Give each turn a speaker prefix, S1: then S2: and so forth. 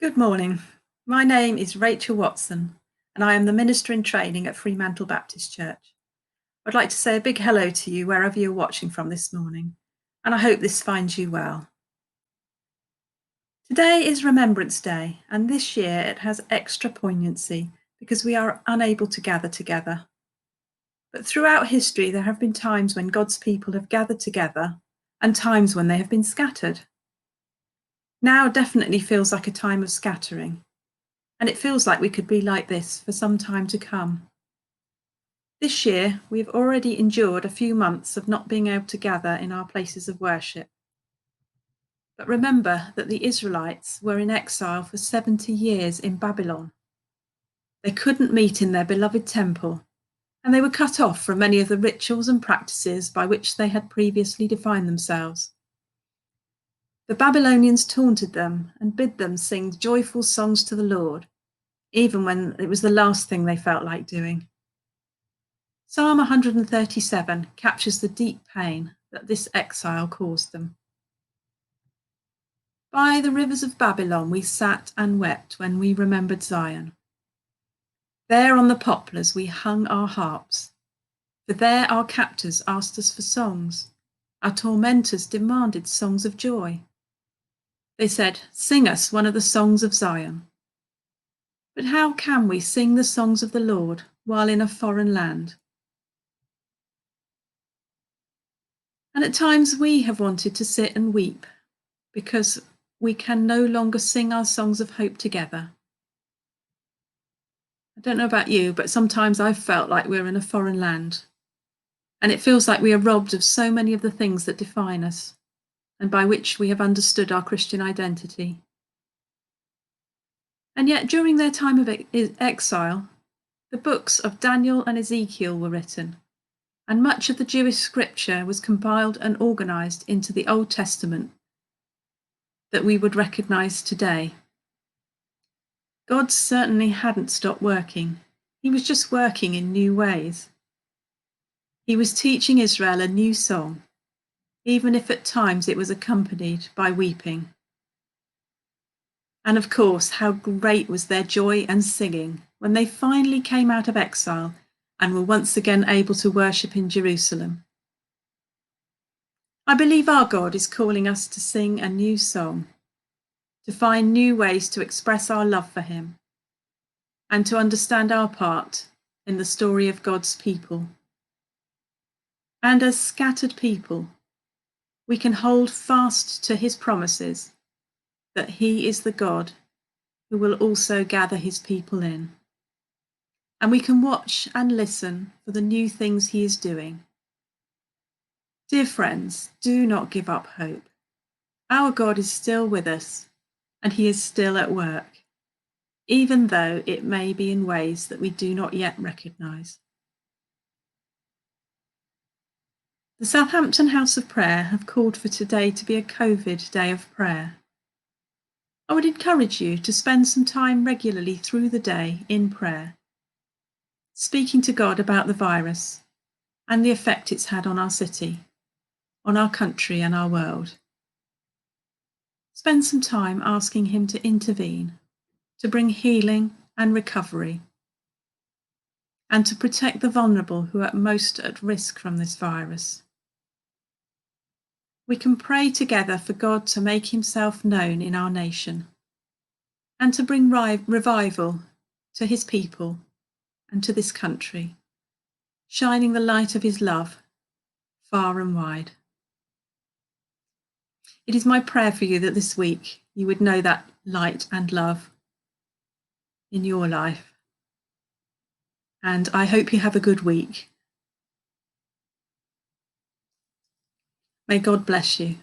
S1: Good morning. My name is Rachel Watson, and I am the Minister in Training at Fremantle Baptist Church. I'd like to say a big hello to you wherever you're watching from this morning, and I hope this finds you well. Today is Remembrance Day, and this year it has extra poignancy because we are unable to gather together. But throughout history, there have been times when God's people have gathered together and times when they have been scattered. Now definitely feels like a time of scattering. And it feels like we could be like this for some time to come. This year, we've already endured a few months of not being able to gather in our places of worship. But remember that the Israelites were in exile for 70 years in Babylon. They couldn't meet in their beloved temple, and they were cut off from many of the rituals and practices by which they had previously defined themselves. The Babylonians taunted them and bid them sing joyful songs to the Lord, even when it was the last thing they felt like doing. Psalm 137 captures the deep pain that this exile caused them. By the rivers of Babylon we sat and wept when we remembered Zion. There on the poplars we hung our harps, for there our captors asked us for songs. Our tormentors demanded songs of joy. They said, "Sing us one of the songs of Zion." But how can we sing the songs of the Lord while in a foreign land? And at times we have wanted to sit and weep because we can no longer sing our songs of hope together. I don't know about you, but sometimes I've felt like we're in a foreign land, and it feels like we are robbed of so many of the things that define us and by which we have understood our Christian identity. And yet, during their time of exile, the books of Daniel and Ezekiel were written, and much of the Jewish scripture was compiled and organised into the Old Testament that we would recognise today. God certainly hadn't stopped working. He was just working in new ways. He was teaching Israel a new song, even if at times it was accompanied by weeping. And of course, how great was their joy and singing when they finally came out of exile and were once again able to worship in Jerusalem. I believe our God is calling us to sing a new song, to find new ways to express our love for him, and to understand our part in the story of God's people. And as scattered people, we can hold fast to his promises that he is the God who will also gather his people in. And we can watch and listen for the new things he is doing. Dear friends, do not give up hope. Our God is still with us, and he is still at work, even though it may be in ways that we do not yet recognise. The Southampton House of Prayer have called for today to be a COVID day of prayer. I would encourage you to spend some time regularly through the day in prayer, speaking to God about the virus and the effect it's had on our city, on our country and our world. Spend some time asking him to intervene, to bring healing and recovery, and to protect the vulnerable who are most at risk from this virus. We can pray together for God to make himself known in our nation and to bring revival to his people and to this country, shining the light of his love far and wide. It is my prayer for you that this week you would know that light and love in your life. And I hope you have a good week. May God bless you.